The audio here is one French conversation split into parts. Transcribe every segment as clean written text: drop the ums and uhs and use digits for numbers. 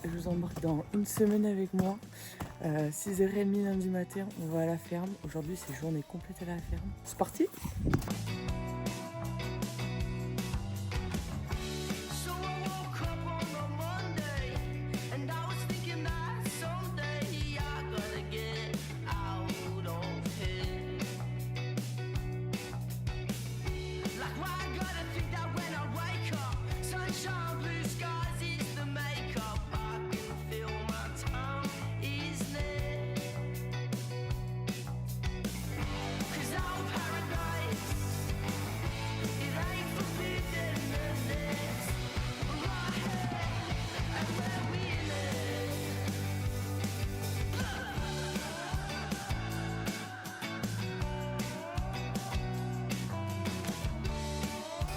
je vous embarque dans une semaine avec moi. 6h30 lundi matin, on va à la ferme. Aujourd'hui, c'est journée complète à la ferme. C'est parti!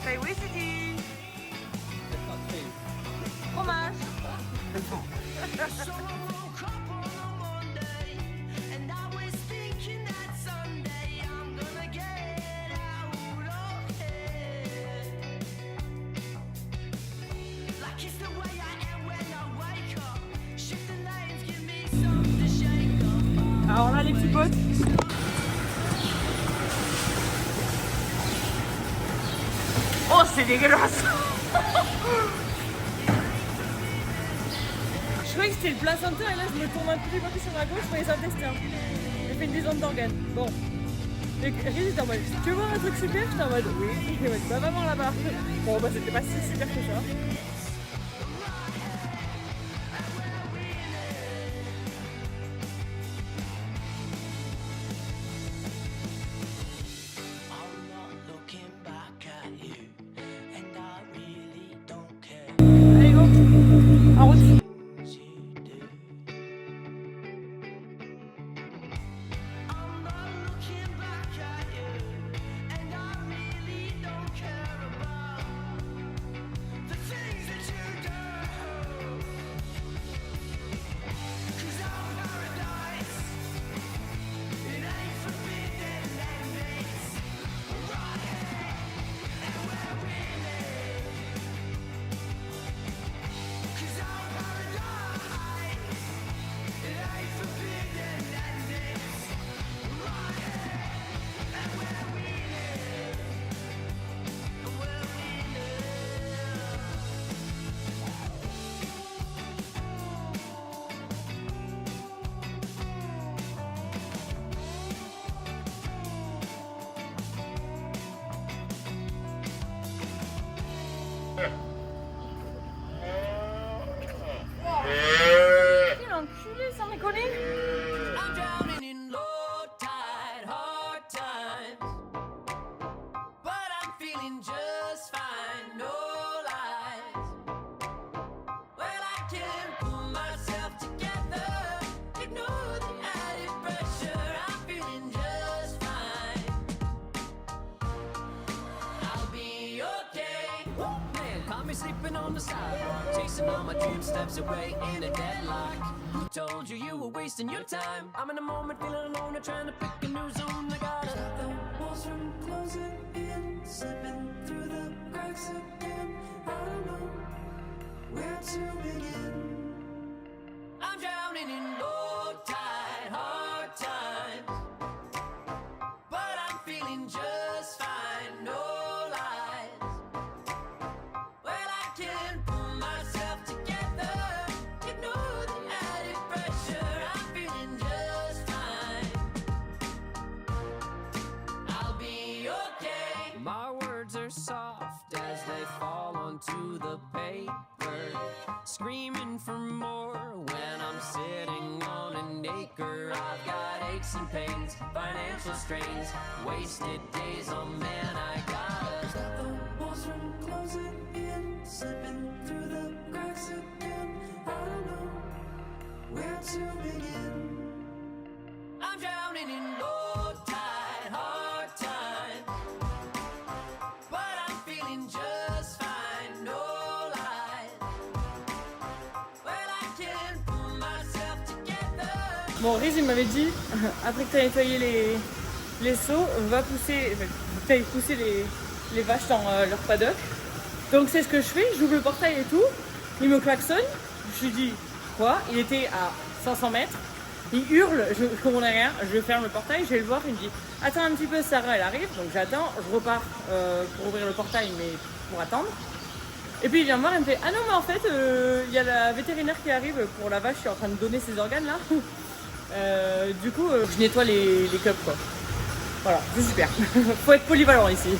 Say Wizardy! Fromage! Alors on a les petits potes. Oh, c'est dégueulasse! Je croyais que c'était le placenta et là je me tourne un petit peu sur ma gauche, je voyais ça intestin. J'ai fait une descente d'organes. Bon. Et Régis était en mode, tu veux voir un truc super? J'étais en mode, oui. Il m'a dit, bah va voir là-bas. Bon, bah c'était pas si super que ça. Allez, go! En route! Quel enculé sans déconner! I'm drowning in low tide, hard times, but I'm feeling just fine, no lies. Well, I can't pull myself together, ignore the added pressure. I'm feeling just fine. I'll be okay. Man, caught me sleeping on the sidewalk, chasing all my dream steps away in a deadlock. Who told you you were wasting your time? I'm in a moment feeling alone and trying to pick a new zone. I gotta stop the walls from closing in, slipping through the cracks again. I don't know where to begin. I'm drowning in low tide, hard times, but I'm feeling just fine, no lies. Well, I can't pull myself together, ignore the added pressure. I'm feeling just fine. I'll be okay. My words are soft as they fall onto the paper, screaming for more when I'm sitting on an acre. I've got aches and pains, financial strains, wasted days. Oh man, I gotta stop the walls from closing in, slipping through the cracks again. I don't know where to begin. I'm drowning in low tide, hard times, but I'm feeling just fine, no lies. Well, I can't pull myself together. Bon, Riz, il m'avait dit, après que tu as nettoyé les seaux, va pousser, t'as poussé les vaches dans leur paddock. Donc c'est ce que je fais, j'ouvre le portail et tout, il me klaxonne, je lui dis quoi. Il était à 500 mètres. Il hurle, je comprenais rien. Je ferme le portail, je vais le voir. Il me dit attends un petit peu, Sarah, elle arrive. Donc j'attends, je repars pour ouvrir le portail, mais pour attendre. Et puis il vient me voir et me fait ah non, mais en fait, il y a la vétérinaire qui arrive pour la vache qui est en train de donner ses organes là. Du coup, je nettoie les cups quoi. Voilà, c'est super. Faut être polyvalent ici.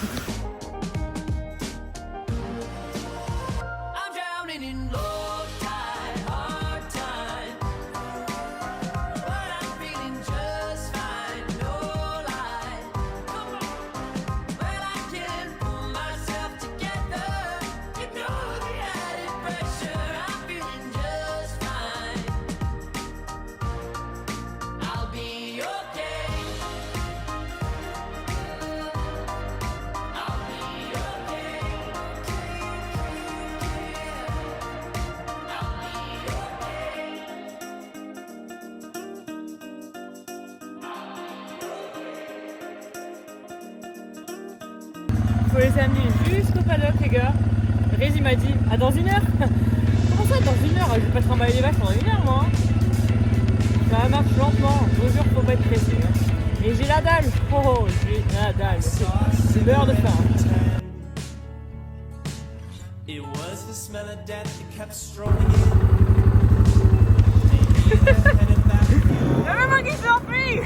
Faut les amener jusqu'au paddock les gars. Rézi m'a dit ah dans 1 heure. Comment ça dans 1 heure? Je vais pas trimballer les vaches pendant 1 heure moi. Ça marche lentement, je vous jure faut pas être pressé. Hein. Et j'ai la dalle. Oh j'ai la dalle. C'est l'heure de faim. La maman qui s'enfuit.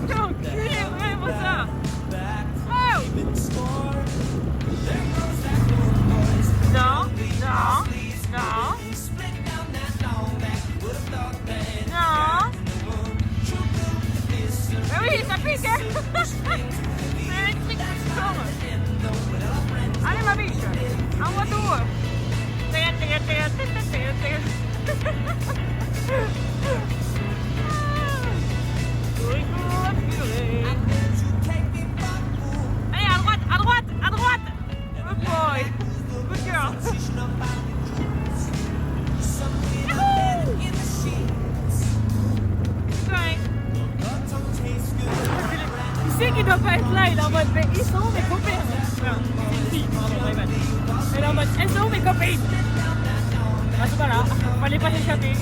Quel enculé, vraiment ça. Oh. Non, non, non. Non. Ah oui, ça pique, hein. C'est électrique qui tourne. Allez ma biche, envoie tout. Allez, à droite, à droite, à droite. Good boy. Good girl. Il sait qu'il doit pas être là, il est en mode mais ils sont mes copains. Enfin, c'est une fille, elle est en mode elles sont mes copines. Ah c'est pas là, on va les pas échapper.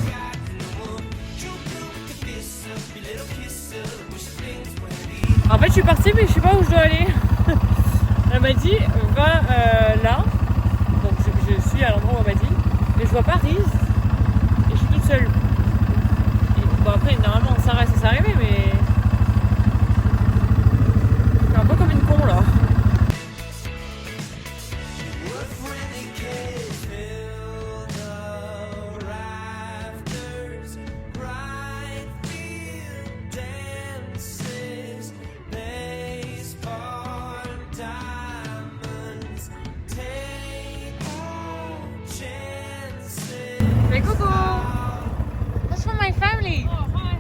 En fait je suis partie mais je sais pas où je dois aller. Elle m'a dit va là. Donc je suis à l'endroit où elle m'a dit. Mais je vois pas Riz. Et je suis toute seule. Et, bon après normalement Sarah ça s'est arrivé mais. Je suis un peu comme une con là. Say coucou! That's for my family! Oh, hi!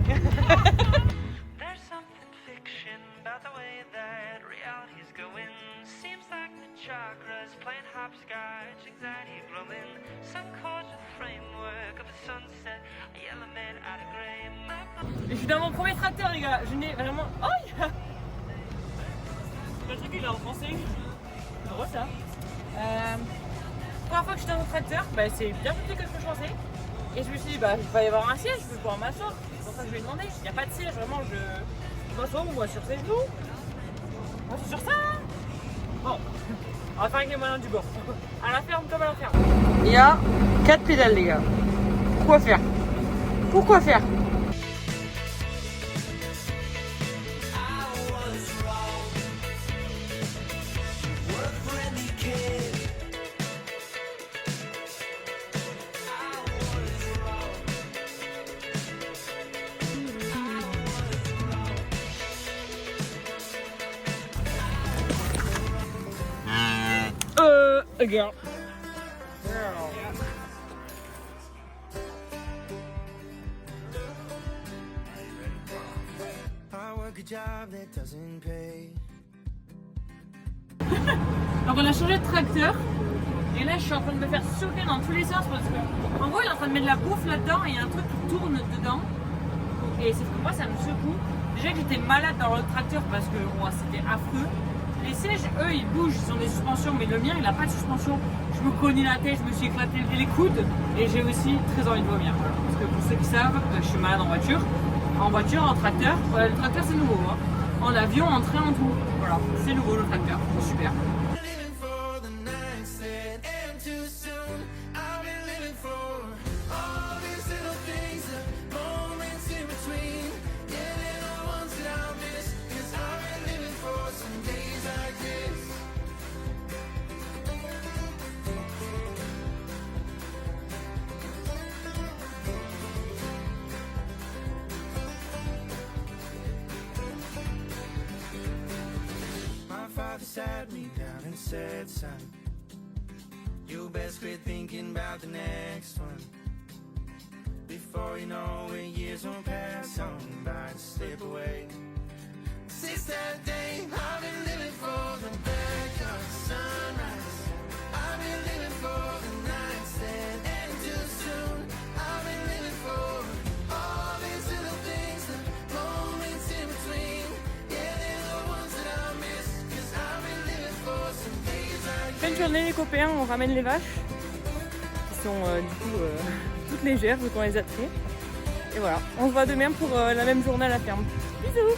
There's something fiction about the way that reality's going. Seems like the chakras playing hopscotch, anxiety growing. Some chords with framework of a sunset, a yellow man out of grey. Je suis dans mon premier tracteur les gars, je n'ai vraiment... Oh! Le truc il est en français. C'est drôle ça. Première fois que j'étais dans mon tracteur, bah, c'est bien plus que ce que je pensais. Et je me suis dit, bah, il va y avoir un siège, je vais pouvoir m'asseoir. C'est pour ça que je lui ai demandé. Il n'y a pas de siège, vraiment, je m'assois ou moi sur ses genoux. Moi, je suis sur ça. Bon, on va faire avec les moyens du bord. À la ferme comme à la ferme. Il y a 4 pédales, les gars. Pourquoi faire? Pourquoi faire? A girl. Donc on a changé de tracteur et là je suis en train de me faire sauter dans tous les sens parce que en gros il est en train de mettre de la bouffe là-dedans et il y a un truc qui tourne dedans et c'est que moi ça me secoue. Déjà que j'étais malade dans l'autre tracteur parce que bon, c'était affreux. Les sièges, eux, ils bougent, ils ont des suspensions, mais le mien, il a pas de suspension. Je me cognais la tête, je me suis éclaté les coudes et j'ai aussi très envie de vomir. Voilà. Parce que pour ceux qui savent, je suis malade en voiture. En voiture, en tracteur, voilà, le tracteur c'est nouveau. Hein. En avion, en train, en tout. Voilà, c'est nouveau le tracteur, c'est super. Living for the nights that end too soon. I've been living for all these little things, the moments in between. Yeah, they're the ones that I'll miss, 'cause I've been living for some days like this. My father sat me down and said, son, you best quit thinking about the next one. Before you know it, years won't pass on by and slip away. Since that day, I've been living for the back of the sunrise. I've been living for the nights that end too soon. I've been living for all these little things, the moments in between. Yeah, they're the ones that I miss, 'cause I've been living for some days like Fin de journée les copains, on ramène les vaches qui sont du coup toutes légères vu qu'on les a traitées. Et voilà, on se voit demain pour la même journée à la ferme. Bisous.